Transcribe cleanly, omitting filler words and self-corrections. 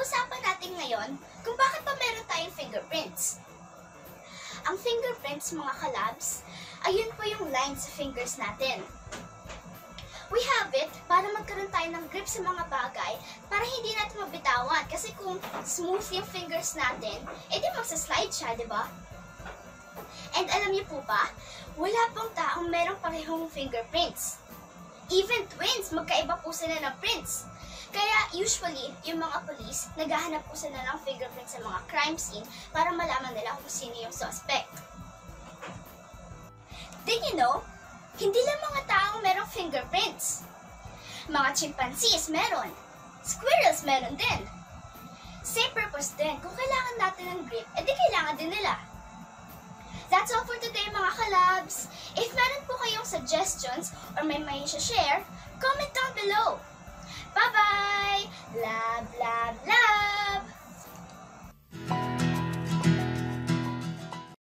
Pag-uusapan natin ngayon kung bakit pa meron tayong fingerprints. Ang fingerprints, mga kalabs, ayun po yung lines sa fingers natin. We have it para magkaroon tayo ng grip sa mga bagay para hindi natin mabitawan. Kasi kung smooth yung fingers natin, edi magsaslide siya, di ba? And alam niyo po ba, wala pong taong merong parehong fingerprints. Even twins, magkaiba po sila ng prints. Kaya usually, yung mga police, naghahanap po sila ng fingerprints sa mga crime scene para malaman nila kung sino yung suspect. Did you know? Hindi lang mga taong merong fingerprints. Mga chimpanzees meron. Squirrels meron din. Same purpose din. Kung kailangan natin ng grip, edi kailangan din nila. That's all for today, mga kalabs. If meron po kayong suggestions or may share, comment down below. Bye-bye! Love, love, love!